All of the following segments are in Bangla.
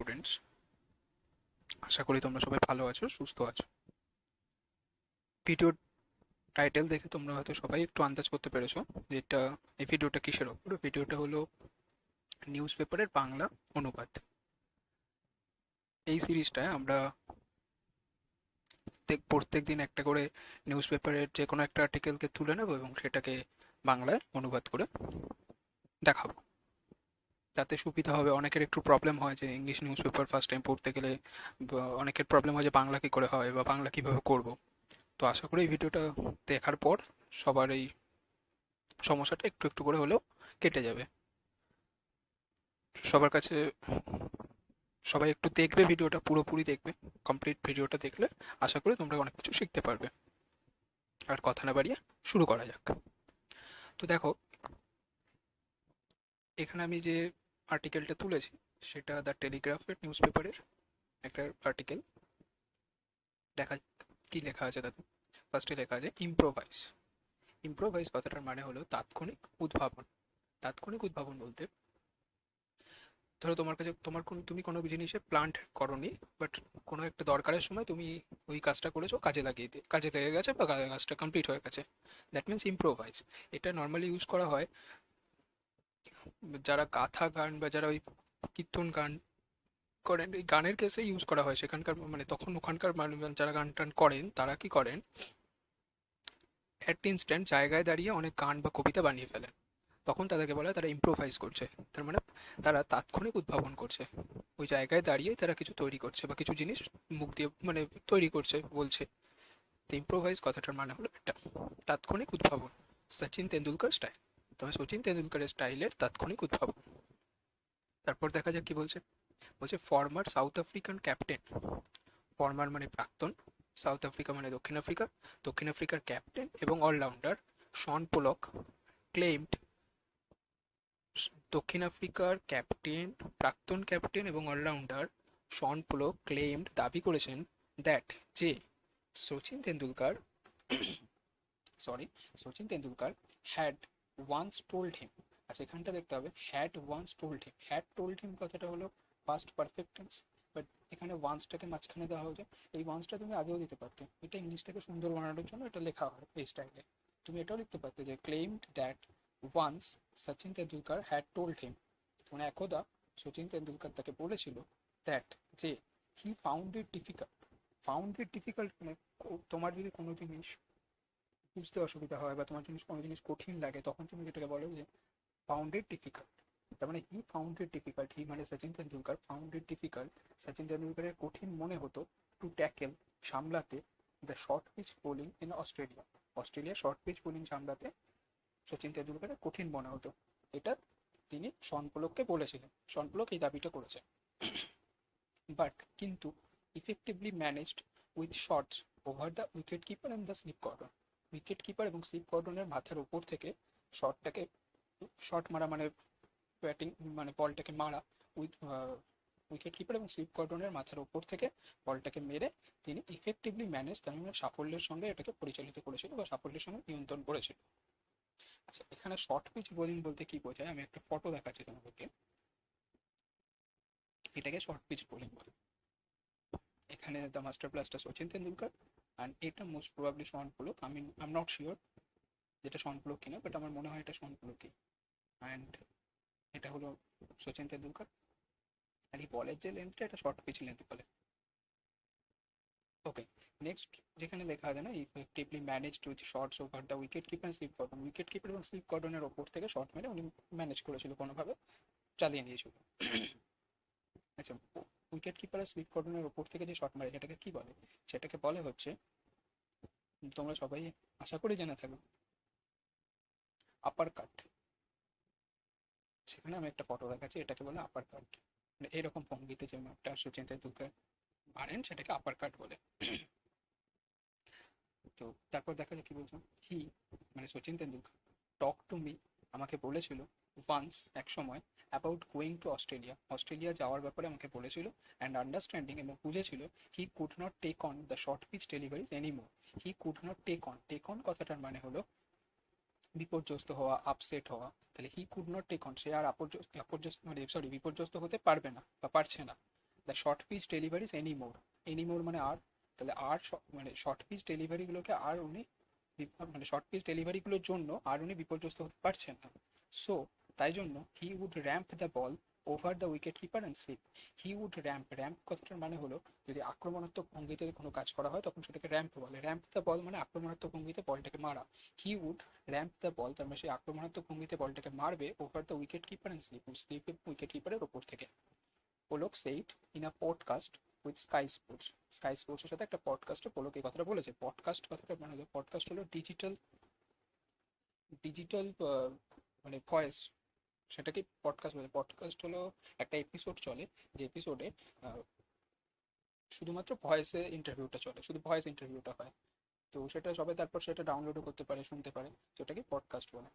স্টুডেন্টস, আশা করি তোমরা সবাই ভালো আছো, সুস্থ আছো। ভিডিওর টাইটেল দেখে তোমরা হয়তো সবাই একটু আন্দাজ করতে পেরেছো যে এই ভিডিওটা কিসের ওপর। ভিডিওটা হলো নিউজ পেপারের বাংলা অনুবাদ। এই সিরিজটায় আমরা প্রত্যেক দিন একটা করে নিউজ পেপারের যে কোনো একটা আর্টিকেলকে তুলে নেবো এবং সেটাকে বাংলায় অনুবাদ করে দেখাবো। তাতে সুবিধা হবে। অনেকের একটু প্রবলেম হয় যে English news paper first time পড়তে গেলে, বা অনেকের প্রবলেম হয় যে বাংলা কি করে হয় বা বাংলা কিভাবে করব। তো আশা করি এই ভিডিওটা দেখার পর সবার এই সমস্যাটা একটু একটু করে হলেও কেটে যাবে। সবার কাছে সবাই একটু দেখবে, ভিডিওটা পুরোপুরি দেখবে। কমপ্লিট ভিডিওটা দেখলে আশা করি তোমরা অনেক কিছু শিখতে পারবে। আর কথা না বাড়িয়ে শুরু করা যাক। তো দেখো, এখানে আমি যে আর্টিকেলটা তুলেছি সেটা দ্য টেলিগ্রাফের নিউজ পেপারের একটা আর্টিকেল। দেখা যাক কি লেখা আছে তাতে। ফার্স্টে লেখা আছে ইম্প্রোভাইজ। ইম্প্রোভাইজ কথাটার মানে হলো তাৎক্ষণিক উদ্ভাবন। তাৎক্ষণিক উদ্ভাবন বলতে, ধরো তোমার কাছে তুমি কোনো জিনিসে প্ল্যান্ট করনি, বাট কোনো একটা দরকারের সময় তুমি ওই কাজটা করেছো, কাজে লেগে গেছে বা কাজটা কমপ্লিট হয়ে গেছে। That means improvise. এটা নর্মালি ইউজ করা হয় যারা গাথা গান বা যারা ওই কীর্তন গান করেন, এই গানের কেসে ইউজ করা হয়। সেখানকার মানে তখন ওখানকার যারা গান টান করেন তারা কি করেন, অ্যাট ইনস্ট্যান্ট জায়গায় দাঁড়িয়ে অনেক গান বা কবিতা বানিয়ে ফেলেন। তখন তাদেরকে বলা হয় তারা ইম্প্রোভাইজ করছে। তার মানে তারা তাৎক্ষণিক উদ্ভাবন করছে। ওই জায়গায় দাঁড়িয়ে তারা কিছু তৈরি করছে বা কিছু জিনিস মুখ দিয়ে মানে তৈরি করছে, বলছে। তো ইম্প্রোভাইজ কথাটার মানে হলো এটা, তাৎক্ষণিক উদ্ভাবন। সচিন তেন্ডুলকার স্টাইল। তবে সচিন তেন্ডুলকারের স্টাইলের তাৎক্ষণিক উদ্ভাবন। তারপর দেখা যাক কি বলছে। বলছে former south African captain. Former মানে প্রাক্তন, সাউথ আফ্রিকা মানে দক্ষিণ আফ্রিকা, দক্ষিণ আফ্রিকার ক্যাপ্টেন এবং অলরাউন্ডার শন পোলক ক্লেইমড। দক্ষিণ আফ্রিকার ক্যাপ্টেন, প্রাক্তন ক্যাপ্টেন এবং অলরাউন্ডার শন পোলক ক্লেইমড, দাবি করেছেন, দ্যাট যে Sachin Tendulkar sorry Sachin Tendulkar had once told him. আচ্ছা, এখানটা দেখতে হবে had once told him. Had told him কথাটা হলো পাস্ট পারফেক্ট টেন্স, বাট এখানে ওয়ান্সটাকে মাঝখানে দেওয়া হয়েছে। এই ওয়ান্সটা তুমি আগেও দিতে পারতে, এটা ইংলিশটাকে সুন্দর বানানোর জন্য এটা লেখা হয় এই স্টাইলে। তুমি এটাও লিখতে পারতে যে claimed that once Sachin Tendulkar had told him, মানে একদা সচিন তেন্ডুলকার তাকে বলেছিল, দ্যাট যে he found it difficult. Found it difficult মানে তোমার যদি কোনো জিনিস বুঝতে অসুবিধা হয় বা তোমার কোনো জিনিস কঠিন লাগে, তখন তুমি যেটাকে বলো যে ফাউন্ড ইট ডিফিকাল্ট। তার মানে হি ফাউন্ড ইট ডিফিকাল্ট, হি মানে Sachin Tendulkar, found it difficult, Sachin তেন্ডুলকারের কঠিন মনে হতো, টু ট্যাকেল সামলাতে, the short pitch bowling in Australia. Australia short pitch bowling সামলাতে সচিন তেন্ডুলকারের কঠিন মনে হতো। এটা তিনি শন পোলককে বলেছিলেন। শন পোলক এই দাবিটা করেছে। বাট কিন্তু effectively managed with shots over the wicket keeper and the slip cordon. Wicket keeper এবং স্লিপ কর্ডনের মাথার উপর থেকে শটটাকে, শট মারা মানে ব্যাটিং মানে বলটাকে মারা, উইথ উইকেট কিপার এবং স্লিপ কর্ডনের মাথার উপর থেকে বলটাকে মেরে তিনি ইফেক্টিভলি ম্যানেজ, তার মানে সাফল্যের সঙ্গে এটাকে পরিচালিত করেছিল বা সাফল্যের সঙ্গে নিয়ন্ত্রণ করেছিল। আচ্ছা, এখানে শর্ট পিচ বোলিং বলতে কি বোঝায় আমি একটা ফটো দেখাচ্ছি তোমাদেরকে। এটাকে শর্ট পিচ বোলিং বলে। এখানে the master blaster Sachin Tendulkar, and এটা মোস্ট প্রবাবলি শন পোলক। আমি আই এম নট শিওর যেটা শন পোলক কিনা, বাট আমার মনে হয় এটা শন পোলকই। অ্যান্ড এটা হলো সচিন তেন্ডুলকার। আর এই বলের যে লেন্থটা, এটা শর্ট পিচ লেন্থ বলে। ওকে, নেক্সট যেখানে লেখা আছে না, effectively managed with shorts over the wicket keeper slip cordon. Wicket keeper এবং স্লিপ কর্ডনের ওপর থেকে শর্ট মেরে উনি ম্যানেজ করেছিল, কোনোভাবে চালিয়ে নিয়েছিল। আচ্ছা, উইকেট কিপার আর স্লিপ কর্ডনের ওপর থেকে যে শট মারে সেটাকে কি বলে? সেটাকে বলে হচ্ছে, তোমরা সবাই আশা করি জেনে থাকো, আপার কাট। সেখানে আমি একটা ফটো দেখাচ্ছি, এটাকে বলে আপার কাট। মানে এরকম ভঙ্গিতে যে মারটা সচিন তেন্ডুলকার মারেন সেটাকে আপার কাট বলে। তো তারপর দেখা যাক কি বলছো। হি মানে Sachin Tendulkar talk to me, আমাকে বলেছিল, ওয়ান্স এক সময়, about going to Australia, Australia যাওয়ার ব্যাপারে আমাকে বলেছিল, অ্যান্ড আন্ডারস্ট্যান্ডিং এবং বুঝেছিল, he could not take on the short pitch deliveries anymore. He could not take on, take on কথাটার মানে হলো বিপর্যস্ত হওয়া, আপসেট হওয়া। তাহলে he could not take on, সে আর বিপর্যস্ত হতে পারবে না বা পারছে না। The short pitch deliveries anymore, anymore মানে আর, তাহলে আর মানে শর্ট পিচ ডেলিভারিগুলোকে আর উনি মানে শর্ট পিচ ডেলিভারিগুলোর জন্য আর উনি বিপর্যস্ত হতে পারছেন না। সো তাই জন্য he would ramp the ball over the wicket keeper and slip. He would ramp, ramp কথাটার মানে হলো যদি আক্রমণাত্মক ভঙ্গিতে কোনো কাজ করা হয় তখন সেটাকে র্যাম্প বলে। র্যাম্প দ্য বল মানে আক্রমণাত্মক ভঙ্গিতে বলটাকে মারা। He would ramp the ball, তার মানে সেই আক্রমণাত্মক ভঙ্গিতে বলটাকে মারবে over the wicket keeper and slip, slip wicket কিপারের ওপর থেকে। Pollock said in a podcast with Sky Sports. Sky স্পোর্টসের সাথে একটা পডকাস্টে পোলক এই কথাটা বলেছে। পডকাস্ট কথাটা মানে হলো, পডকাস্ট হলো ডিজিটাল, ডিজিটাল মানে ভয়েস, সেটাকে পডকাস্ট বলে। পডকাস্ট হলো একটা এপিসোড চলে, যে এপিসোডে শুধুমাত্র ভয়েসে ইন্টারভিউটা চলে, শুধু ভয়েস ইন্টারভিউটা হয়। তো সেটা সবাই তারপর সেটা ডাউনলোডও করতে পারে, শুনতে পারে, যেটাকে পডকাস্ট বলে।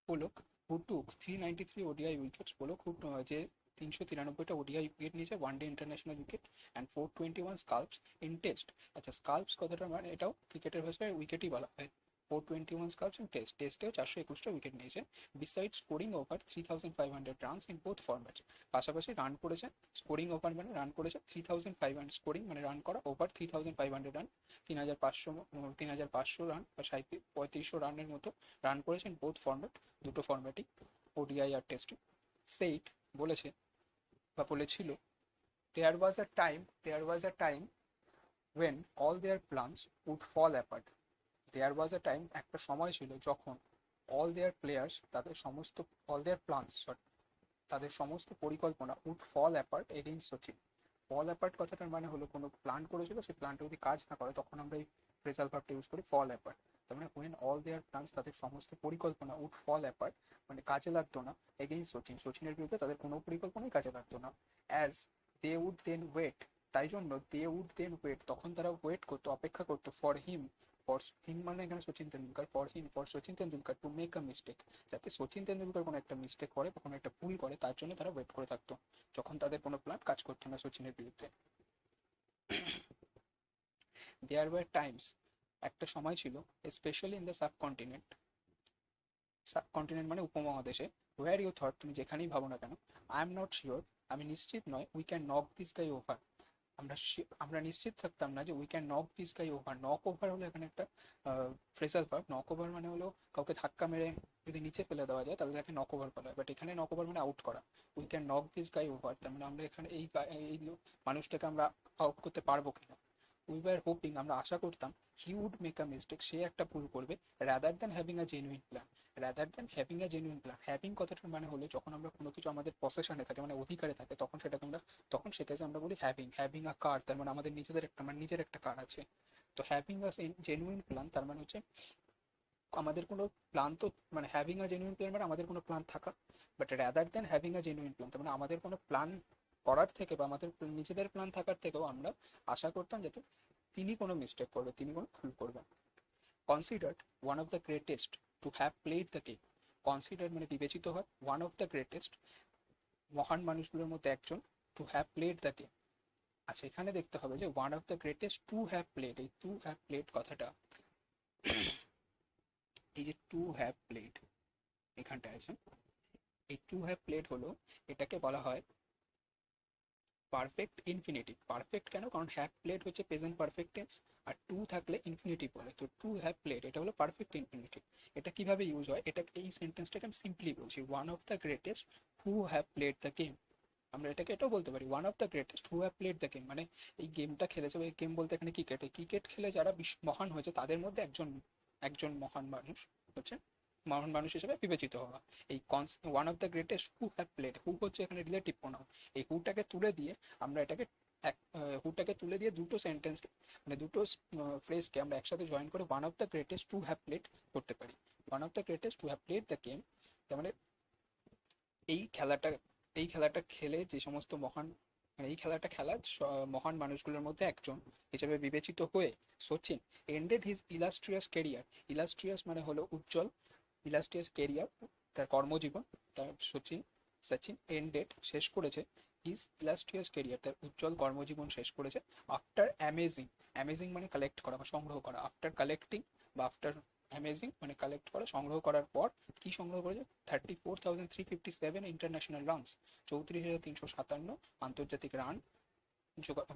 Pollock who took 393 ODI wickets, Pollock who যে 393টা ওডিআই উইকেট নিয়েছে, one day international wicket, and 421 scalps in test. আচ্ছা, স্কাল্পস কথাটা মানে এটাও ক্রিকেটের ভাষায় উইকেটই বলা হয়। 421 স্কাল্পস ইন টেস্ট, টেস্টেও 421টা উইকেট নিয়েছে। Beside scoring over 3500 runs in both formats, পাশাপাশি রান করেছে। স্কোরিং ওভার মানে রান করেছে 3500, স্কোরিং মানে রান করা, ওভার 3500 রান, 3500 রান বা 3500 রানের মতো রান করেছেন বোথ ফরম্যাট, দুটো ফরম্যাটই, ওডিআই আর টেস্টে। সেইট বলেছে বা বলেছিল, there was a time when all their plans would fall apart. There was a time, একটা সময় ছিল যখন অল দেয়ার প্লেয়ার্স, তাদের সমস্ত, অল দেয়ার প্ল্যানস, তাদের সমস্ত পরিকল্পনা would fall apart against Sachin. Fall apart কথাটার মানে হলো কোনো প্ল্যান করেছিল, সেই প্ল্যানটা যদি কাজ না করে তখন আমরা এই ফ্রেজাল ভার্বটা ইউজ করি, ফল অ্যাপার্ট। তার মানে হোয়েন অল দেয়ার প্ল্যানস, তাদের সমস্ত পরিকল্পনা উড ফল অ্যাপার্ট মানে কাজে লাগতো না, এগেইনস্ট সচিন, সচিনের বিরুদ্ধে তাদের কোনো পরিকল্পনাই কাজে লাগতো না। As they would then wait, তাই জন্য দে উড দেন ওয়েট, তখন তারা ওয়েট করতো, অপেক্ষা করতো, ফর হিম, ফর হিম মানে এখানে Sachin Tendulkar, for him, for Sachin Tendulkar to make a mistake, যাতে সচিন তেন্ডুলকার কোনো একটা মিস্টেক করে বা কোনো একটা ভুল করে, তার জন্য তারা ওয়েট করে থাকতো, যখন তাদের কোনো প্ল্যান কাজ করতো না সচিনের বিরুদ্ধে। দেয়ার ওয়ার টাইমস, একটা সময় ছিল, specially in the subcontinent, subcontinent মানে উপমহাদেশে, ওয়ার ইউ থট, তুমি যেখানেই ভাবো না কেন, আই এম নট শিওর, আমি নিশ্চিত নয়, we can knock this guy over, আমরা নিশ্চিত থাকতাম না যে we can knock this guy over. Knock over হলো এখানে একটা ফ্রেজাল ভার্ব। নক ওভার মানে হলো কাউকে ধাক্কা মেরে যদি নিচে ফেলে দেওয়া যায় তাহলে তাকে নক ওভার বলা হয়, বাট এখানে নক ওভার মানে আউট করা। We can knock this guy over, তার মানে আমরা এখানে এই মানুষটাকে আমরা আউট করতে পারবো কিনা। উই ওয়ার হোপিং, আমরা আশা করতাম, he would make a mistake, সে একটা ভুল করবে, rather than having a genuine plan. Rather than having a genuine plan, having কথাটার মানে হলো যখন আমরা কোনো কিছু আমাদের পসেশনে থাকে, মানে অধিকারে থাকে, তখন সেটাকে আমরা, তখন সেটাকে আমরা বলি হ্যাভিং। হ্যাভিং আ কার, তার মানে আমাদের নিজেদের একটা, মানে নিজের একটা কার আছে। তো হ্যাভিং আ জেনুইন প্ল্যান তার মানে হচ্ছে আমাদের কোনো প্ল্যান তো, মানে হ্যাভিং আ জেনুইন প্ল্যান মানে আমাদের কোনো প্ল্যান থাকা, but rather than having a genuine plan তার মানে আমাদের কোনো প্ল্যান করার থেকে বা আমাদের নিজেদের প্ল্যান থাকার থেকেও আমরা আশা করতাম যাতে তিনি কোনো মিস্টেক করবে, তিনি কোনো ভুল করবেন। Considered one of the greatest to have played the game, consider মানে বিবেচিত হয়, ওয়ান অফ দ্য গ্রেটেস্ট মহান মানুষগুলোর মধ্যে একজন, to have played the game. আচ্ছা, এখানে দেখতে হবে যে one of the greatest to have played, এই টু হ্যাভ প্লেড কথাটা, এই যে টু হ্যাভ প্লেড এখানটায় আছে, এই টু হ্যাভ প্লেড হলো, এটাকে বলা হয় পারফেক্ট ইনফিনিটিভ। পারফেক্ট কেন, কারণ হ্যাভ প্লেড হচ্ছে প্রেজেন্ট পারফেক্ট টেন্স, আর টু থাকলে ইনফিনিটিভ বলে, তো টু হ্যাভ প্লেড এটা হলো পারফেক্ট ইনফিনিটিভ। এটা কিভাবে ইউজ হয়, এটা এই সেন্টেন্সটাকে আমি সিম্পলি বলছি, one of the greatest who have played the game. আমরা এটাকে এটাও বলতে পারি, one of the greatest who have played the game, মানে এই গেমটা খেলেছে, এই গেম বলতে এখানে ক্রিকেট, এই ক্রিকেট খেলে যারা মহান হয়েছে তাদের মধ্যে একজন, একজন মহান মানুষ হচ্ছে, মহান মানুষ হিসেবে বিবেচিত হওয়া। এই one of the greatest who have played, who হচ্ছে এখানে রিলেটিভ প্রোনাউন, এই হুটাকে তুলে দিয়ে আমরা এটাকে হুটাকে তুলে দিয়ে দুটো সেন্টেন্স, মানে দুটো ফ্রেজকে আমরা একসাথে জয়েন করে one of the greatest to have played করতে পারি। One of the greatest to have played the game, তার মানে এই খেলাটা, এই খেলাটা খেলে যে সমস্ত মহান, মানে এই খেলাটা খেলা মহান মানুষগুলোর মধ্যে একজন হিসেবে বিবেচিত হয়ে Sachin ended his illustrious career. Illustrious মানে হলো উজ্জ্বল, ইলাস্ট্রিয়াস কেরিয়ার তার কর্মজীবন, তার সচিন এন্ডেড শেষ করেছে, হিজ ইলাস্ট্রিয়াস কেরিয়ার তার উজ্জ্বল কর্মজীবন শেষ করেছে, আফটার অ্যামেজিং, অ্যামেজিং মানে কালেক্ট করা বা সংগ্রহ করা, আফটার কালেক্টিং বা আফটার অ্যামেজিং মানে কালেক্ট করা, সংগ্রহ করার পর কি সংগ্রহ করেছে, 34,357 ইন্টারন্যাশনাল রানস, 34,357 আন্তর্জাতিক রান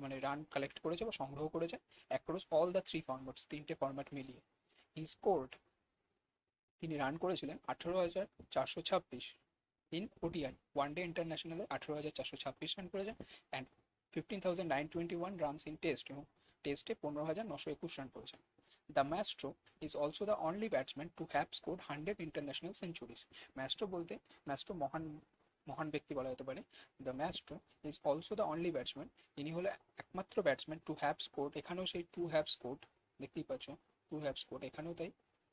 মানে রান কালেক্ট করেছে বা সংগ্রহ করেছে across all the three formats, তিনটে ফরম্যাট মিলিয়ে। হি স্কোর্ড, তিনি রান করেছিলেন 18,426 ইন ওডিআই, ওয়ান ডে ইন্টারন্যাশনালে 18,426 রান করেছেন, অ্যান্ড 15,921 রানস ইন টেস্ট, এবং টেস্টে 15,921 রান করেছেন। The maestro is also the only batsman to have scored 100 international centuries. Maestro বলতে, ম্যাস্ট্রো মহান মহান ব্যক্তি বলা যেতে পারে। The maestro is also the only batsman, ইনি হলো একমাত্র ব্যাটসম্যান টু হ্যাভ স্কোর্ড, এখানেও সেই টু হ্যাভ স্কোর্ড দেখতেই পাচ্ছ, টু হ্যাভ স্কোর্ড এখানেও তাই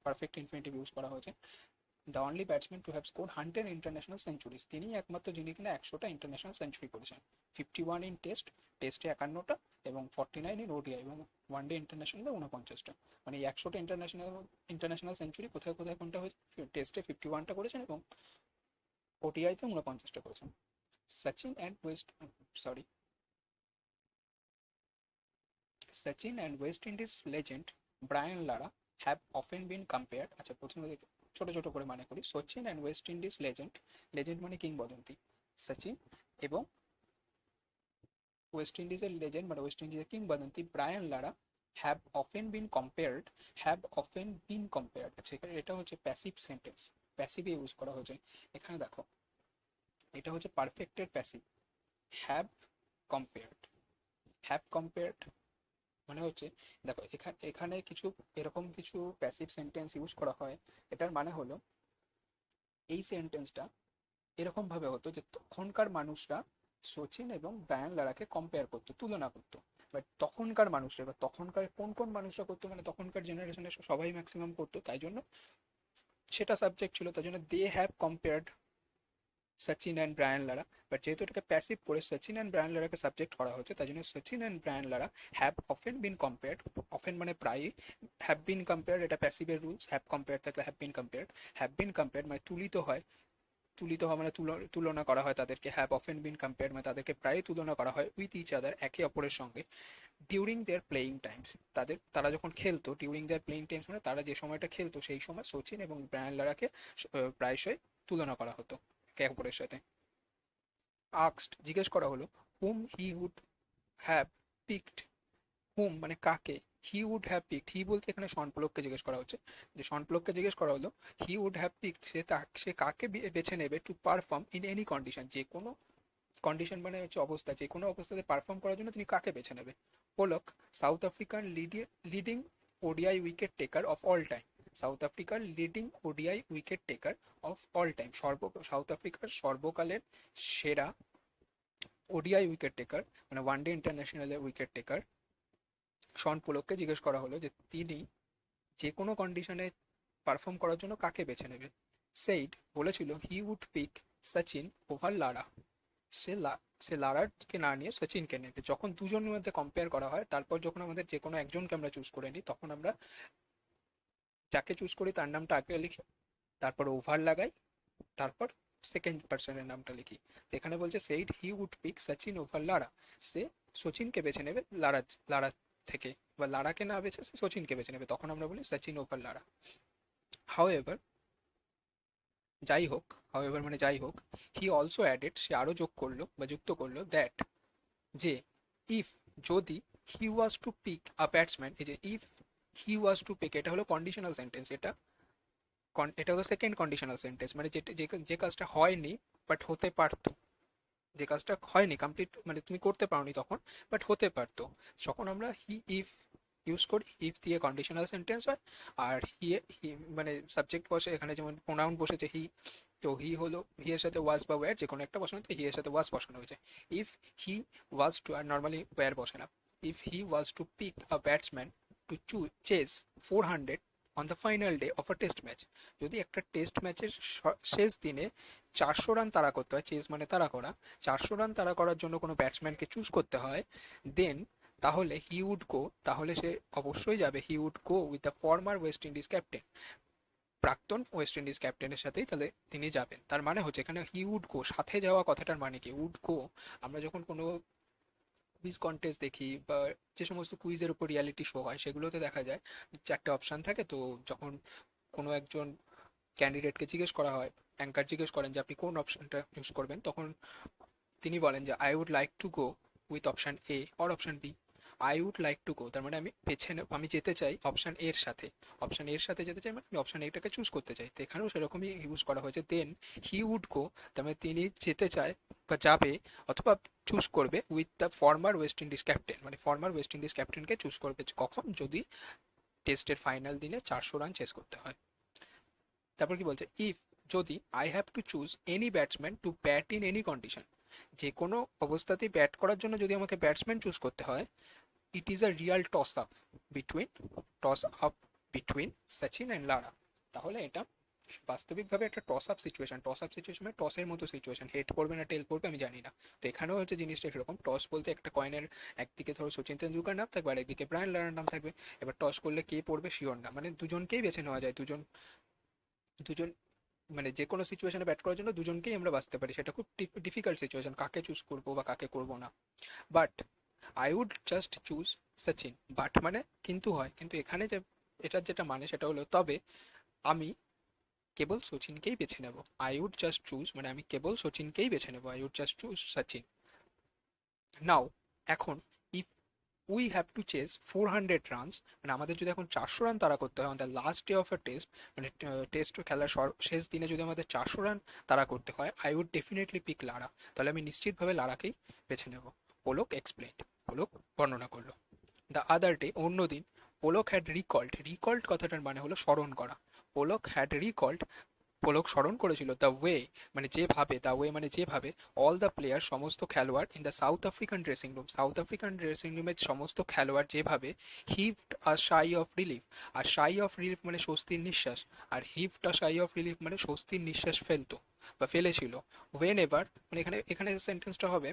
পারফেক্ট ইনফিনিটিভ ইউজ করা হয়েছে। The only batsman to have score 100 international centuries, তিনি একমাত্র যিনি কিনা 100টা ইন্টারন্যাশনাল সেঞ্চুরি করেছেন। 51 ইন টেস্ট, টেস্টে 51টা, এবং 49 ইন ওডিআই, এবং ওয়ান ডে ইন্টারন্যাশনালে 49টা। মানে 100টা ইন্টারন্যাশনাল সেঞ্চুরি কোথায় কোথায় কোনটা হয়েছে, টেস্টে 51টা করেছেন এবং ওডিআইতে 49টা করেছেন। Sachin and sorry Sachin and West Indies legend Brian Lara have often been compared, আচ্ছা প্রথমে ছোট ছোট করে মানে করি। Sachin and West Indies legend, legend মানে কিংবদন্তি, সচিন এবং ওয়েস্ট ইন্ডিজের লেজেন্ড মানে ওয়েস্ট ইন্ডিজের কিংবদন্তি Brian Lara have often been compared, have often been compared, আচ্ছা এখানে এটা হচ্ছে প্যাসিভ সেন্টেন্স, প্যাসিভে ইউজ করা হয়েছে। এখানে দেখো এটা হচ্ছে পারফেক্টের passive, have compared, have compared মানে হচ্ছে, দেখো এখানে এখানে কিছু এরকম কিছু প্যাসিভ সেন্টেন্স ইউজ করা হয়। এটার মানে হলো এই সেন্টেন্সটা এরকম ভাবে হতো যে তখনকার মানুষরা সচিন এবং ব্রায়ান লারাকে কম্পেয়ার করতো, তুলনা করতো। বাট তখনকার মানুষরা, বা তখনকার কোন কোন মানুষরা করতো, মানে তখনকার জেনারেশনের সবাই ম্যাক্সিমাম করতো, তাই জন্য সেটা সাবজেক্ট ছিল, তাই জন্য they have compared Sachin and Brian Lara. But যেহেতু এটাকে প্যাসিভ করে সচিন অ্যান্ড ব্রায়ান লারাকে সাবজেক্ট করা হচ্ছে, তাই জন্য Sachin and Brian Lara have often been compared, often মানে প্রায়ই, হ্যাভ বিন কম্পেয়ার্ড এটা প্যাসিভের রুলস, হ্যাভ কম্পেয়ার্ড থাকলে হ্যাভ বিন কম্পেয়ার্ড মানে তুলিত হয়, তুলিত হওয়া মানে তুলনা করা হয় তাদেরকে, হ্যাভ অফেন বিন কম্পেয়ার্ড মানে তাদেরকে প্রায়ই তুলনা করা হয় উইথ ইচ আদার, একে অপরের সঙ্গে, ডিউরিং দেয়ার প্লেয়িং টাইমস, তারা যখন খেলতো, ডিউরিং দেয়ার প্লেয়িং টাইমস মানে তারা যে সময়টা খেলতো সেই সময় সচিন এবং ব্রায়ান লারাকে প্রায়শই তুলনা করা হতো একে অপরের সাথে। আক্সড জিজ্ঞেস করা হলো, হুম হি উড হ্যাভ পিকড, হুম মানে কাকে, হি উড হ্যাভ পিকড, হি বলতে এখানে শনপলককে জিজ্ঞেস করা হচ্ছে, যে শনপলককে জিজ্ঞেস করা হলো হি উড হ্যাভ পিকড, সে কাকে বেছে নেবে to perform in any condition, যে কোনো কন্ডিশন মানে হচ্ছে অবস্থা, যে কোনো অবস্থাতে পারফর্ম করার জন্য তিনি কাকে বেছে নেবে। Pollock, South African leading ODI wicket taker of all time, South আফ্রিকার leading ODI wicket taker of all time, South আফ্রিকার সর্বকালের সেরা ওডিআই উইকেট টেকার মানে ওয়ান ডে ইন্টারন্যাশনালের উইকেট টেকার শন পোলককে জিজ্ঞেস করা হলো যে তিনি যে কোনো কন্ডিশনে পারফর্ম করার জন্য কাকে বেছে নেবে। সেইড বলেছিল he would pick Sachin over Lara, সে সে লারারকে না নিয়ে সচিনকে নেবে। যখন দুজনের মধ্যে কম্পেয়ার করা হয়, তারপর যখন আমাদের যে কোনো একজনকে আমরা চুজ করে নিই, তখন আমরা যাকে চুজ করি তার নামটা আগে লিখি, তারপর ওভার লাগাই, তারপর সেকেন্ড পার্সনের নামটা লিখি। তো এখানে বলছে said he would pick Sachin over Lara, সে সচিনকে বেছে নেবে লারা থেকে, বা লারাকে না বেছে সে সচিনকে বেছে নেবে, তখন আমরা বলি সচিন ওভার লারা। হাউএভার যাই হোক, হাউএভার মানে যাই হোক, হি অলসো অ্যাডেড সে আরও যোগ করলো বা যুক্ত করলো দ্যাট যে ইফ যদি he was to pick a batsman, এই যে if he was to pick এটা হলো কন্ডিশনাল সেন্টেন্স, এটা হলো সেকেন্ড কন্ডিশনাল সেন্টেন্স, মানে যে কাজটা হয়নি বাট হতে পারতো, যে কাজটা হয়নি কমপ্লিট মানে তুমি করতে পারোনি তখন, বাট হতে পারতো, তখন আমরা ইফ ইউজ করি। ইফ দিয়ে কন্ডিশনাল সেন্টেন্স হয়, আর হি মানে সাবজেক্ট বসে, এখানে যেমন প্রোনাউন বসেছে হি, তো হি হলো হি এর সাথে ওয়াজ বা ওয়্যার যে কোনো একটা বসানো, হি এর সাথে ওয়াজ বসানো হয়েছে। ইফ হি ওয়াজ টু, আর নর্মালি ওয়্যার বসে না, if he was to pick a batsman to chase 400 on the final day of a test match, যদি একটা টেস্ট ম্যাচের শেষ দিনে 400 রান তাড়া করতে হয়, চেস মানে তাড়া করা, 400 রান তাড়া করার জন্য কোনো ব্যাটসম্যানকে চুজ করতে হয়, দেন তাহলে হি উড গো, তাহলে সে অবশ্যই যাবে, he would go with the former West Indies captain, প্রাক্তন ওয়েস্ট ইন্ডিজ ক্যাপ্টেনের সাথেই তাহলে তিনি যাবেন। তার মানে হচ্ছে এখানে হি উড গো, সাথে যাওয়া কথাটার মানে কি, উড গো, আমরা যখন কোনো কুইজ কন্টেস্ট দেখি বা যে সমস্ত কুইজের উপর রিয়ালিটি শো হয়, সেগুলোতে দেখা যায় চারটে অপশান থাকে, তো যখন কোনো একজন ক্যান্ডিডেটকে জিজ্ঞেস করা হয়, অ্যাঙ্কার জিজ্ঞেস করেন যে আপনি কোন অপশনটা ইউজ করবেন, তখন তিনি বলেন যে I would like to go with option A or option B. I would like to go তার মানে আমি যেতে চাই অপশন এর সাথে, অপশন এর সাথে যেতে চাই মানে আমি অপশন এটাকে চুজ করতে চাই। তো এখানেও সেরকমই ইউজ করা হয়েছে, দেন হি উড গো তার মানে তিনি যেতে চায় বা যাবে অথবা চুজ করবে with the former West Indies captain, মানে ফর্মার ওয়েস্ট ইন্ডিজ ক্যাপ্টেনকে চুজ করবে কখন, যদি টেস্টের ফাইনাল দিনে 400 রান চেস করতে হয়। তারপর কি বলছে, ইফ যদি I have to choose any batsman to bat in any condition, যে কোনো অবস্থাতেই ব্যাট করার জন্য যদি আমাকে ব্যাটসম্যান চুজ করতে হয়, it is a real between toss up between Sachin and Lara, তাহলে এটা বাস্তবিকভাবে একটা টস আপ সিচুয়েশন মানে টসের মতো সিচুয়েশন, হেড পড়বে না টেল পড়বে আমি জানি না। তো এখানেও হচ্ছে জিনিসটা এরকম, টস বলতে একটা কয়েনের একদিকে ধরো সচিন তেন্ডুলকার নাম থাকবে আর একদিকে ব্রায়ান লারার নাম থাকবে। এবার টস করলে কে পড়বে শিওর না, মানে দুজনকেই বেছে নেওয়া যায়, দুজন দুজন মানে যে কোনো সিচুয়েশনে ব্যাট করার জন্য দুজনকেই আমরা বাঁচতে পারি, সেটা খুব ডিফিকাল্ট সিচুয়েশন কাকে চুজ করবো বা কাকে করবো না। But I would just choose Sachin, but মানে কিন্তু হয়, কিন্তু এখানে যে এটার যেটা মানে সেটা হলো তবে আমি কেবল সচিনকেই বেছে নেব। আই উড জাস্ট চুজ মানে আমি কেবল সচিনকেই বেছে নেব, I would just choose Sachin. Now এখন if we have to chase 400 runs, মানে আমাদের যদি এখন 400 রান তাড়া করতে হয় on the last day of a test, মানে টেস্ট খেলার শেষ দিনে যদি আমাদের 400 রান তাড়া করতে হয়, আই উড ডেফিনেটলি পিক লারা, তাহলে আমি নিশ্চিতভাবে লারাকেই বেছে নেব। পোলক এক্সপ্লেইন, পোলক বর্ণনা করলো। দ্য আদার ডে অন্যদিন, পোলক হ্যাড রিকল্ড কথাটার মানে হলো স্মরণ করা। পোলক হ্যাড রিকল্ড পোলক স্মরণ করেছিল দ্য ওয়ে মানে যেভাবে, দ্য ওয়ে মানে যেভাবে অল দ্য প্লেয়ার সমস্ত খেলোয়াড় in the south African dressing রুমের সমস্ত খেলোয়াড় যেভাবে হিভড আ সাই of relief, R Sai of relief মানে স্বস্তির নিঃশ্বাস, আর হিভড আ সাই অফ রিলিফ মানে স্বস্তির নিঃশ্বাস ফেলতো বা ফেলেছিল। ওয়েন এভার মানে এখানে এখানে সেন্টেন্সটা হবে,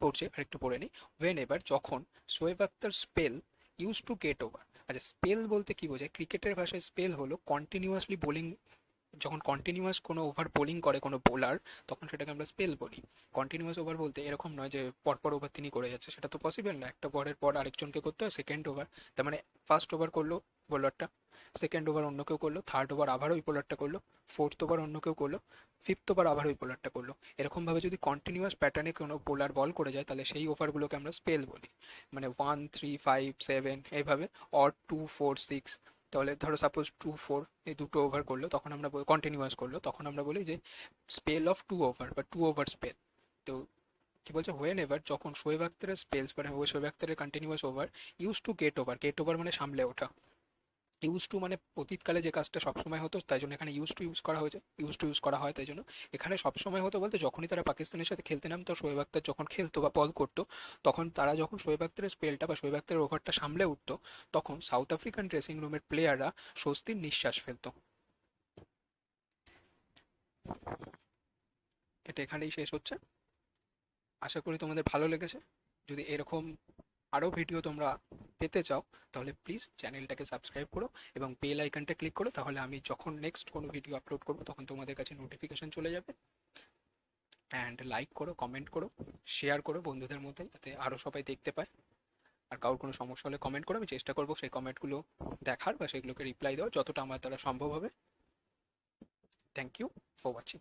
পড়ছে আরেকটু পড়ে নিই। ওয়েন এভার যখন Shoaib Akhtar spell use to get over, আচ্ছা স্পেল বলতে কি বোঝায়, ক্রিকেটের ভাষায় স্পেল হলো কন্টিনিউয়াসলি বোলিং, যখন কন্টিনিউয়াস কোনো ওভার বোলিং করে কোনো বোলার তখন সেটাকে আমরা স্পেল বলি। কন্টিনিউয়াস ওভার বলতে এরকম নয় যে পরপর ওভার তিনি করে যাচ্ছে, সেটা তো পসিবল না, একটা ওভারের পর আরেকজনকে করতে হয় সেকেন্ড ওভার। তার মানে ফার্স্ট ওভার করলো বোলারটা, সেকেন্ড ওভার অন্য কেউ করলো, থার্ড ওভার আবার ওই বোলারটা করলো, ফোর্থ ওভার অন্য কেউ করলো, ফিফথ ওভার আবার ওই বোলারটা করলো। এরকমভাবে যদি কন্টিনিউয়াস প্যাটার্নে কোনো বোলার বল করে যায় তাহলে সেই ওভারগুলোকে আমরা স্পেল বলি, মানে 1, 3, 5, 7 এইভাবে, অর 2, 4, 6। তাহলে ধরো সাপোজ 2, 4 এই দুটো ওভার করলো তখন আমরা কন্টিনিউয়াস করলো তখন আমরা বলি যে স্পেল অফ 2 ওভার বা 2 ওভার স্পেল। তো কি বলছে, হোয়েন এভার যখন শোয়েব আক্তারের স্পেলস মানে ওই শোয়েব আক্তারের continuous over use to get over মানে সামলে ওঠা, ইউজ টু মানে অতীতকালে যে কাজটা সবসময় হতো তাই জন্য এখানে ইউজ করা হয় তাই জন্য এখানে সবসময় হতো বলতে যখনই তারা পাকিস্তানের সাথে খেলতে নামতো, শোয়েব আক্তার যখন খেলতো বা বল করতো তখন তারা যখন শোয়েব আক্তারের স্পেলটা বা শোয়েব আক্তারের ওভারটা সামলে উঠতো তখন সাউথ আফ্রিকান ড্রেসিং রুমের প্লেয়াররা স্বস্তির নিঃশ্বাস ফেলতো। এটা এখানেই শেষ হচ্ছে। আশা করি তোমাদের ভালো লেগেছে। যদি এরকম আরও ভিডিও তোমরা পেতে চাও তাহলে প্লিজ চ্যানেলটাকে সাবস্ক্রাইব করো এবং বেল আইকনটা ক্লিক করো, তাহলে আমি যখন নেক্সট কোনো ভিডিও আপলোড করবো তখন তোমাদের কাছে নোটিফিকেশন চলে যাবে। অ্যান্ড লাইক করো, কমেন্ট করো, শেয়ার করো বন্ধুদের মধ্যে যাতে আরও সবাই দেখতে পায়। আর কারোর কোনো সমস্যা হলে কমেন্ট করো, আমি চেষ্টা করবো সেই কমেন্টগুলো দেখার বা সেগুলোকে রিপ্লাই দেওয়ার যতটা আমার দ্বারা সম্ভব হবে। Thank you for watching.